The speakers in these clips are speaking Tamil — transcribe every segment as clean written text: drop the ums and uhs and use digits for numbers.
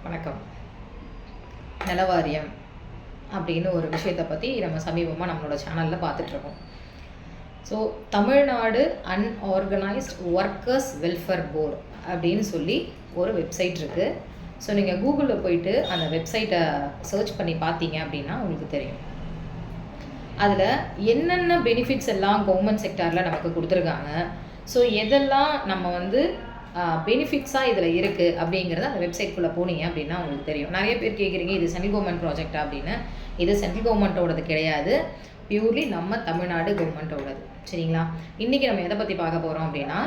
வணக்கம். நலவாரியம் அப்படின்னு ஒரு விஷயத்தை பற்றி நம்ம சமீபமாக நம்மளோட சேனலில் பார்த்துட்ருக்கோம். So Tamil Nadu unorganised workers welfare board அப்படின்னு சொல்லி ஒரு வெப்சைட் இருக்குது. ஸோ நீங்கள் கூகுளில் போயிட்டு அந்த வெப்சைட்டை சர்ச் பண்ணி பார்த்தீங்க அப்படின்னா உங்களுக்கு தெரியும். அதில் என்னென்ன பெனிஃபிட்ஸ் எல்லாம் கவர்மெண்ட் செக்டாரில் நமக்கு கொடுத்துருக்காங்க, ஸோ எதெல்லாம் நம்ம பெனிஃபிட்ஸாக இதில் இருக்குது அப்படிங்கிறத அந்த வெப்சைட்குள்ளே போனீங்க அப்படின்னா உங்களுக்கு தெரியும். நிறைய பேர் கேட்குறீங்க, இது சென்ட்ரல் கவர்மெண்ட் ப்ராஜெக்டா அப்படின்னு. இது சென்ட்ரல் கவர்மெண்ட்டோடது கிடையாது, பியூர்லி நம்ம தமிழ்நாடு கவர்மெண்ட்டோடது. சரிங்களா? இன்றைக்கி நம்ம எதை பற்றி பார்க்க போகிறோம் அப்படின்னா,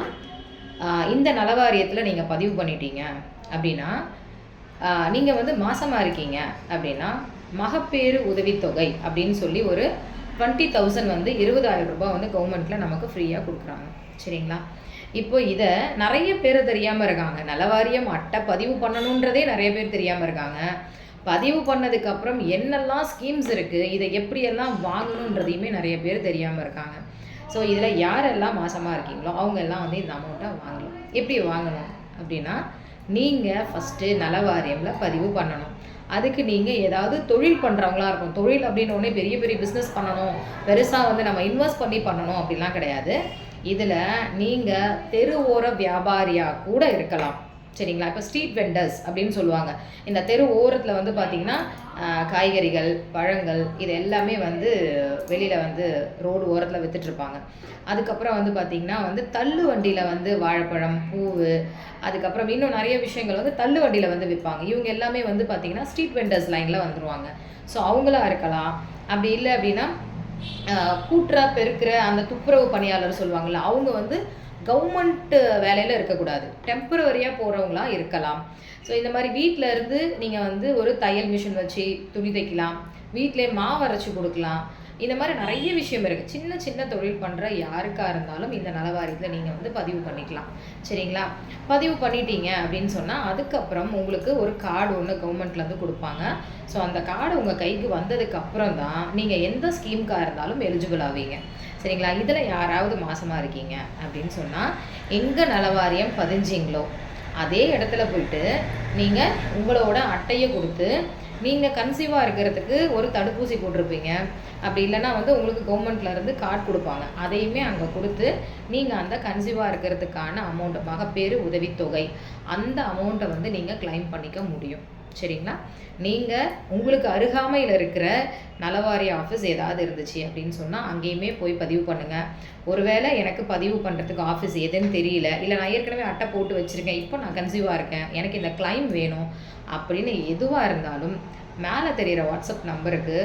இந்த நலவாரியத்தில் நீங்கள் பதிவு பண்ணிட்டீங்க அப்படின்னா, நீங்கள் மாசமாக இருக்கீங்க அப்படின்னா மகப்பேறு உதவித்தொகை அப்படின்னு சொல்லி ஒரு 20,000 20,000 ரூபாய் கவர்மெண்ட்டில் நமக்கு ஃப்ரீயாக கொடுக்குறாங்க. சரிங்களா? இப்போ இதை நிறைய பேர் தெரியாமல் இருக்காங்க. நலவாரியம் அட்டை பதிவு பண்ணணுன்றதே நிறைய பேர் தெரியாமல் இருக்காங்க. பதிவு பண்ணதுக்கப்புறம் என்னெல்லாம் ஸ்கீம்ஸ் இருக்குது, இதை எப்படியெல்லாம் வாங்கணுன்றதையுமே நிறைய பேர் தெரியாமல் இருக்காங்க. ஸோ இதில் யாரெல்லாம் மாசமாக இருக்கீங்களோ அவங்க எல்லாம் இந்த அமௌண்ட்டை வாங்கலாம். எப்படி வாங்கணும் அப்படின்னா, நீங்கள் ஃபஸ்ட்டு நலவாரியமில் பதிவு பண்ணணும். அதுக்கு நீங்கள் ஏதாவது தொழில் பண்ணுறவங்களா இருக்கும். தொழில் அப்படின்னோடனே பெரிய பெரிய பிஸ்னஸ் பண்ணணும், பெருசாக நம்ம இன்வெஸ்ட் பண்ணி பண்ணணும் அப்படிலாம் கிடையாது. இதில் நீங்கள் தெரு ஓர வியாபாரியாக கூட இருக்கலாம். சரிங்களா? இப்போ ஸ்ட்ரீட் வெண்டர்ஸ் அப்படின்னு சொல்லுவாங்க. இந்த தெரு ஓரத்தில் பார்த்தீங்கன்னா காய்கறிகள், பழங்கள் இது எல்லாமே வெளியில் ரோடு ஓரத்தில் விற்றுட்ருப்பாங்க. அதுக்கப்புறம் பார்த்தீங்கன்னா தள்ளு வண்டியில் வாழைப்பழம், பூவு, அதுக்கப்புறம் இன்னும் நிறைய விஷயங்கள் தள்ளு வண்டியில் விற்பாங்க. இவங்க எல்லாமே பார்த்தீங்கன்னா ஸ்ட்ரீட் வெண்டர்ஸ் லைனில் வந்துடுவாங்க. ஸோ அவங்களா இருக்கலாம். அப்படி இல்லை அப்படின்னா கூட்டுறா பெருக்கிற அந்த துப்புரவு பணியாளர் சொல்லுவாங்கள்ல, அவங்க கவர்மெண்ட் வேலையில் இருக்கக்கூடாது, டெம்பரவரியாக போகிறவங்களா இருக்கலாம். ஸோ இந்த மாதிரி வீட்டில் இருந்து நீங்கள் ஒரு தையல் மிஷின் வச்சு துணி தைக்கலாம், வீட்டிலே மாவு அரைச்சி கொடுக்கலாம். இந்த மாதிரி நிறைய விஷயம் இருக்குது. சின்ன சின்ன தொழில் பண்ணுற யாருக்காக இருந்தாலும் இந்த நலவாரியத்தில் நீங்கள் பதிவு பண்ணிக்கலாம். சரிங்களா? பதிவு பண்ணிட்டீங்க அப்படின்னு சொன்னால் அதுக்கப்புறம் உங்களுக்கு ஒரு கார்டு ஒன்று கவர்மெண்ட்லேருந்து கொடுப்பாங்க. ஸோ அந்த கார்டு உங்கள் கைக்கு வந்ததுக்கப்புறம் தான் நீங்கள் எந்த ஸ்கீமுக்காக இருந்தாலும் எலிஜிபிள் ஆவீங்க. சரிங்களா? இதில் யாராவது மாசமாக இருக்கீங்க அப்படின்னு சொன்னால், எங்கே நலவாரியம் பதிஞ்சிங்களோ அதே இடத்துல போயிட்டு நீங்கள் உங்களோட அட்டையை கொடுத்து, நீங்கள் கன்சீவாக இருக்கிறதுக்கு ஒரு தடுப்பூசி போட்டிருப்பீங்க, அப்படி இல்லைன்னா உங்களுக்கு கவர்மெண்ட்லேருந்து கார்டு கொடுப்பாங்க, அதையுமே அங்கே கொடுத்து நீங்கள் அந்த கன்சீவாக இருக்கிறதுக்கான அமௌண்ட்டை, மகப்பேறு உதவித்தொகை, அந்த அமௌண்ட்டை நீங்கள் கிளைம் பண்ணிக்க முடியும். சரிங்களா? நீங்கள் உங்களுக்கு அருகாமையில் இருக்கிற நலவாரிய ஆஃபீஸ் ஏதாவது இருந்துச்சு அப்படின்னு சொன்னால் அங்கேயுமே போய் பதிவு பண்ணுங்கள். ஒருவேளை எனக்கு பதிவு பண்ணுறதுக்கு ஆஃபீஸ் எதுன்னு தெரியல, இல்லை நான் ஏற்கனவே அட்டை போட்டு வச்சுருக்கேன், இப்போ நான் கன்சீவாக இருக்கேன், எனக்கு இந்த கிளைம் வேணும் அப்படின்னு எதுவாக இருந்தாலும் மேலே தெரிகிற வாட்ஸ்அப் நம்பருக்கு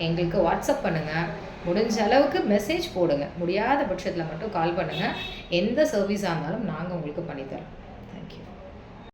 எங்களுக்கு வாட்ஸ்அப் பண்ணுங்கள். முடிஞ்ச அளவுக்கு மெசேஜ் போடுங்க. முடியாத பட்சத்தில் மட்டும் கால் பண்ணுங்கள். எந்த சர்வீஸாக இருந்தாலும் நாங்கள் உங்களுக்கு பண்ணித்தரோம். தேங்க்யூ.